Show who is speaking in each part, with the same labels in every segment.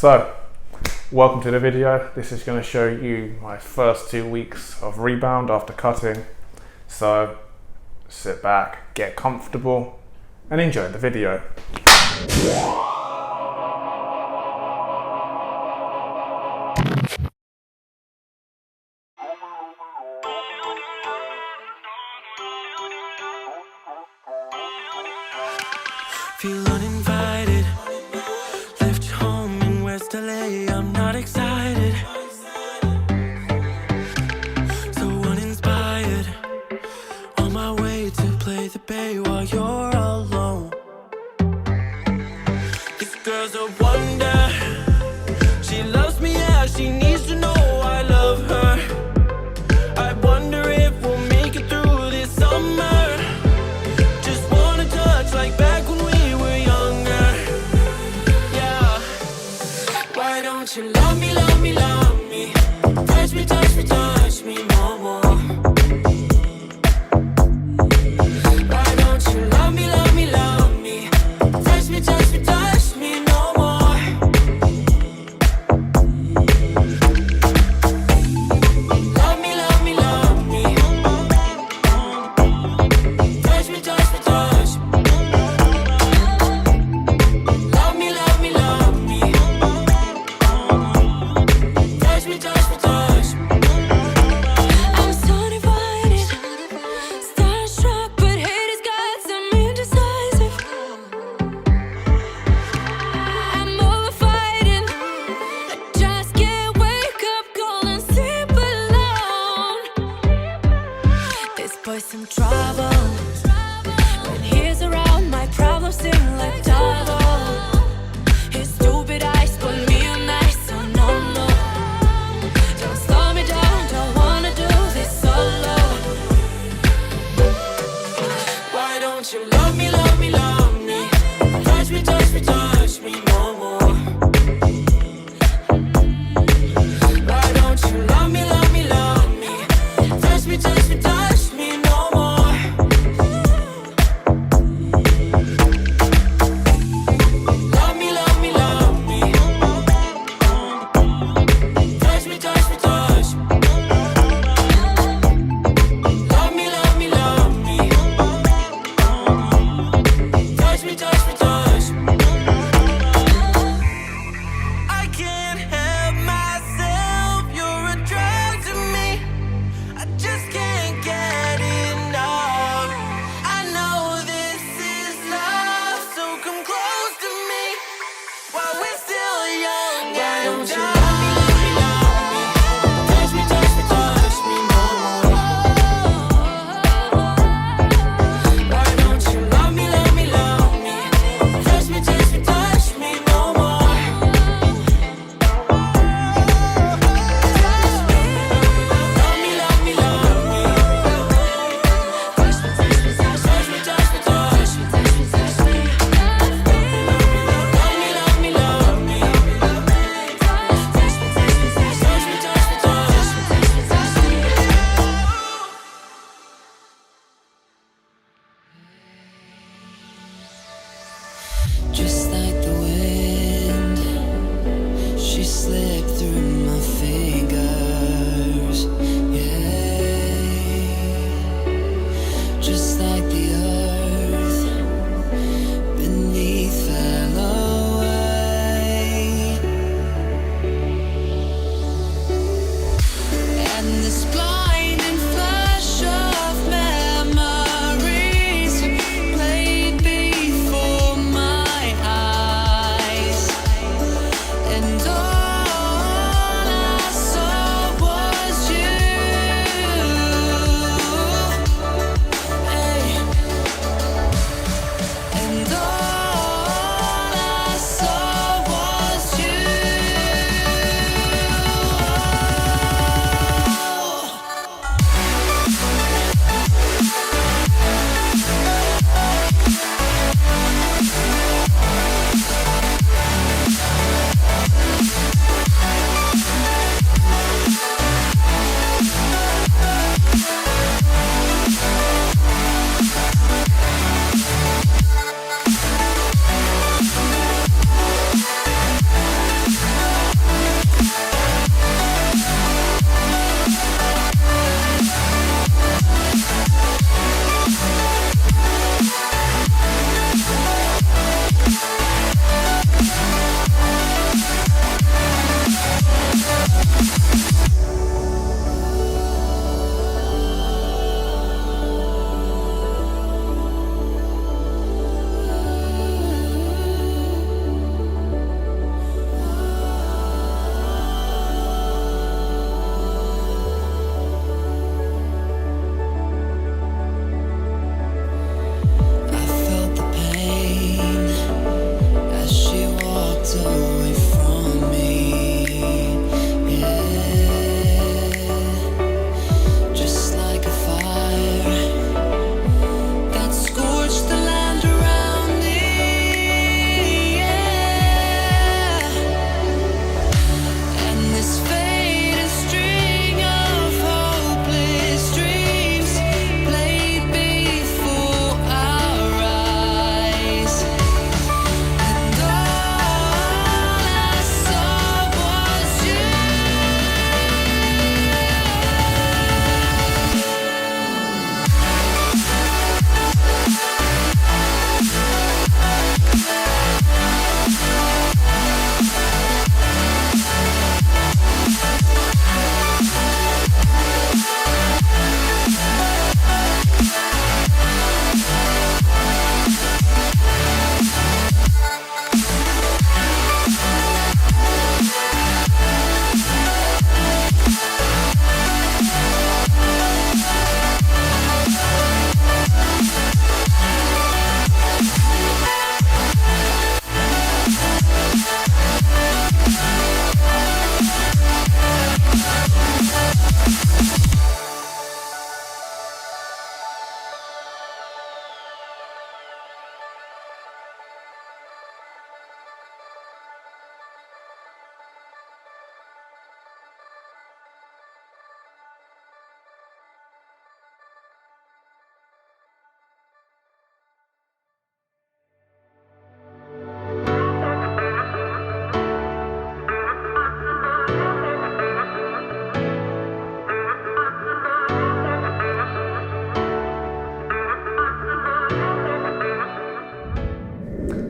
Speaker 1: So, welcome to the video. This is going to show you my first 2 weeks of Rebound after cutting. So, sit back, get comfortable, and enjoy the video.
Speaker 2: Feel uninvited, left home in West LA, I'm not excited, so uninspired, on my way to play the bay while you're alone. This girl's a wonder, she loves me, yeah, she needs to know I love her. I wonder if we'll make it through this summer, just wanna touch like back when we don't you love me, love me, love me? Touch me, touch me, touch me no more. Why don't you love me, love me, love me? Touch me, touch me, touch me no more. Love me, love me, love me. Touch me, touch me, touch me. Love me, love me, love me. I'm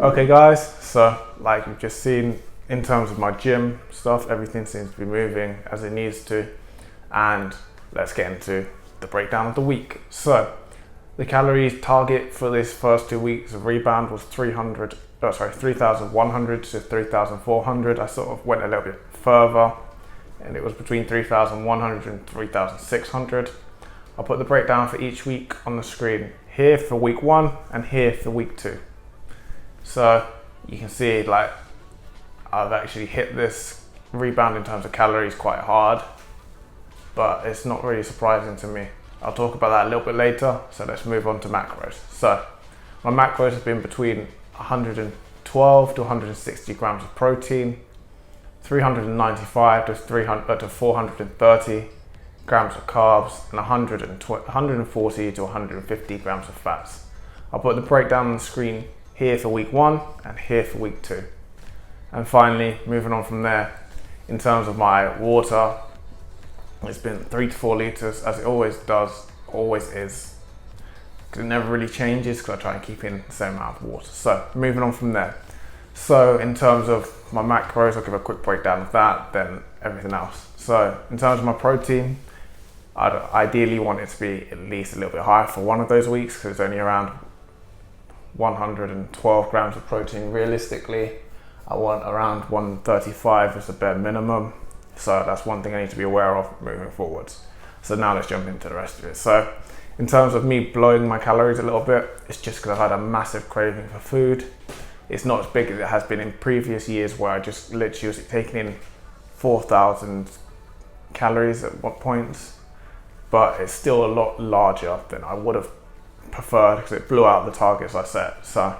Speaker 1: Okay guys, so like you've just seen, in terms of my gym stuff, everything seems to be moving as it needs to, and let's get into the breakdown of the week. So the calories target for this first 2 weeks of Rebound was 3,100 to 3,400. I sort of went a little bit further, and it was between 3,100 and 3,600. I'll put the breakdown for each week on the screen here for week 1 and here for week 2. So you can see like I've actually hit this Rebound in terms of calories quite hard, but it's not really surprising to me. I'll talk about that a little bit later, so let's move on to macros. So my macros have been between 112 to 160 grams of protein, 395 to 430 grams of carbs, and 140 to 150 grams of fats. I'll put the breakdown on the screen here for week 1 and here for week 2. And finally, moving on from there, in terms of my water, it's been 3 to 4 litres, as it always is, because it never really changes, because I try and keep in the same amount of water. So moving on from there. So in terms of my macros, I'll give a quick breakdown of that, then everything else. So in terms of my protein, I'd ideally want it to be at least a little bit higher for one of those weeks, because it's only around 112 grams of protein. Realistically, I want around 135 as a bare minimum. So that's one thing I need to be aware of moving forwards. So now let's jump into the rest of it. So in terms of me blowing my calories a little bit, it's just because I've had a massive craving for food. It's not as big as it has been in previous years, where I just literally was taking in 4,000 calories at one point, but it's still a lot larger than I would have preferred, because it blew out the targets I set. So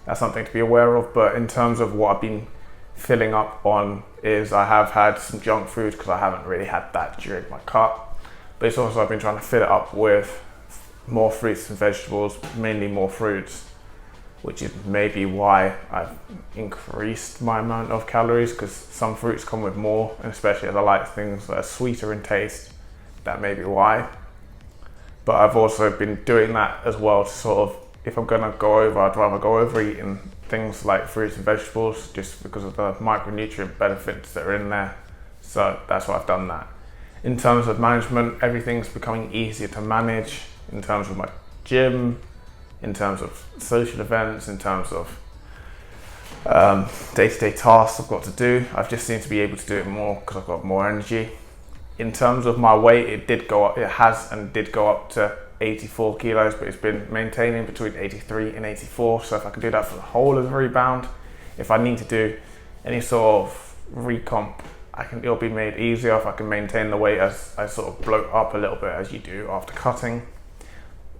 Speaker 1: that's something to be aware of. But in terms of what I've been filling up on, is I have had some junk food, because I haven't really had that during my cut, but it's also I've been trying to fill it up with more fruits and vegetables, mainly more fruits, which is maybe why I've increased my amount of calories, because some fruits come with more, and especially as I like things that are sweeter in taste, that may be why. But I've also been doing that as well to sort of, if I'm gonna go over, I'd rather go over eating things like fruits and vegetables, just because of the micronutrient benefits that are in there. So that's why I've done that. In terms of management, everything's becoming easier to manage, in terms of my gym, in terms of social events, in terms of day-to-day tasks I've got to do. I've just seemed to be able to do it more because I've got more energy. In terms of my weight, it did go up, it has and did go up to 84 kilos, but it's been maintaining between 83 and 84. So if I can do that for the whole of the Rebound, if I need to do any sort of recomp, it'll be made easier if I can maintain the weight as I sort of bloat up a little bit, as you do after cutting.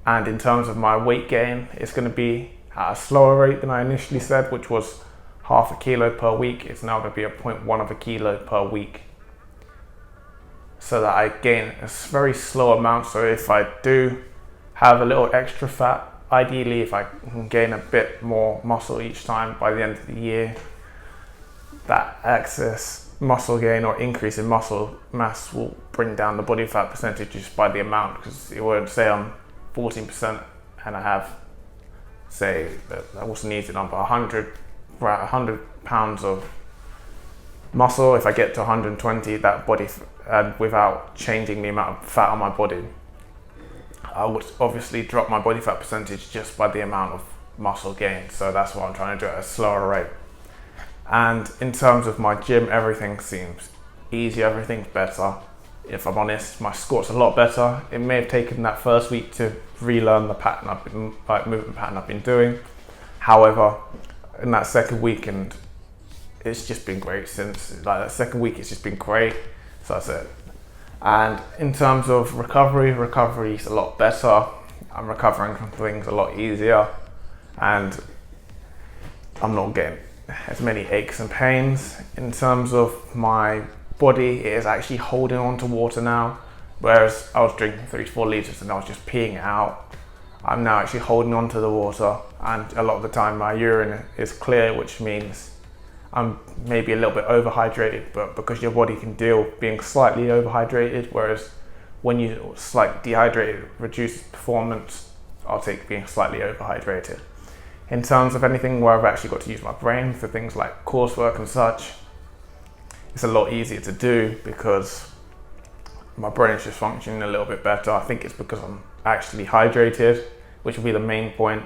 Speaker 1: And in terms of my weight gain, it's going to be at a slower rate than I initially said, which was half a kilo per week. It's now going to be a 0.1 of a kilo per week, so that I gain a very slow amount. So if I do have a little extra fat, ideally if I can gain a bit more muscle each time by the end of the year, that excess muscle gain or increase in muscle mass will bring down the body fat percentage just by the amount, because it won't say I'm 14% and I have, say, what's the needed number, 100 pounds of muscle. If I get to 120, that body, and without changing the amount of fat on my body, I would obviously drop my body fat percentage just by the amount of muscle gain. So that's why I'm trying to do it at a slower rate. And in terms of my gym, everything seems easier, everything's better. If I'm honest, my squat's a lot better. It may have taken that first week to relearn the pattern movement pattern I've been doing. However, in that second week, and it's just been great since, like, that second week, it's just been great. So that's it. And in terms of recovery is a lot better. I'm recovering from things a lot easier, and I'm not getting as many aches and pains. In terms of my body, it is actually holding on to water now, whereas I was drinking 3 to 4 litres and I was just peeing it out. I'm now actually holding on to the water, and a lot of the time my urine is clear, which means I'm maybe a little bit overhydrated, but because your body can deal being slightly overhydrated, whereas when you slightly dehydrated reduces performance, I'll take being slightly overhydrated. In terms of anything where I've actually got to use my brain for things like coursework and such, it's a lot easier to do because my brain is just functioning a little bit better. I think it's because I'm actually hydrated, which will be the main point,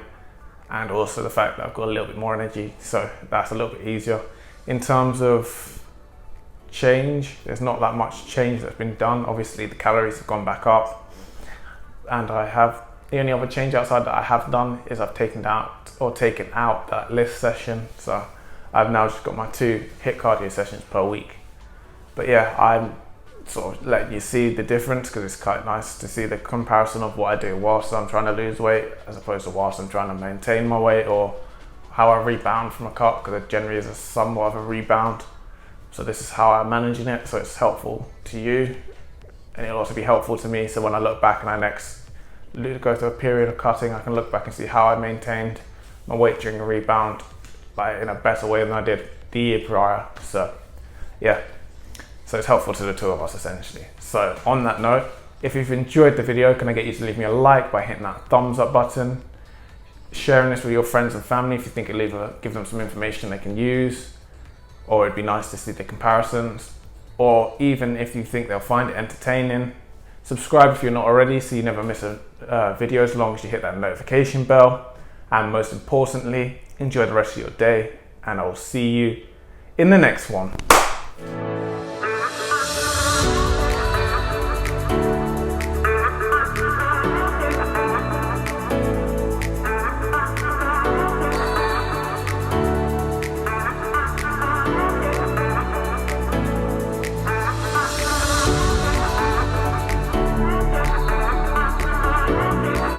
Speaker 1: and also the fact that I've got a little bit more energy, so that's a little bit easier. In terms of change, there's not that much change that's been done. Obviously the calories have gone back up, and the only other change outside that I have done is I've taken out that lift session, so I've now just got my 2 HIIT cardio sessions per week. But yeah, I'm sort of letting you see the difference because it's quite nice to see the comparison of what I do whilst I'm trying to lose weight as opposed to whilst I'm trying to maintain my weight, or how I rebound from a cut, because it generally is somewhat of a rebound. So this is how I'm managing it, so it's helpful to you and it'll also be helpful to me, so when I look back and I next go through a period of cutting, I can look back and see how I maintained my weight during a rebound in a better way than I did the year prior. So yeah, so it's helpful to the two of us essentially. So on that note, if you've enjoyed the video, can I get you to leave me a like by hitting that thumbs up button, sharing this with your friends and family if you think it'll give them some information they can use, or it'd be nice to see the comparisons, or even if you think they'll find it entertaining, subscribe if you're not already so you never miss a video, as long as you hit that notification bell. And most importantly, enjoy the rest of your day, and I will see you in the next one.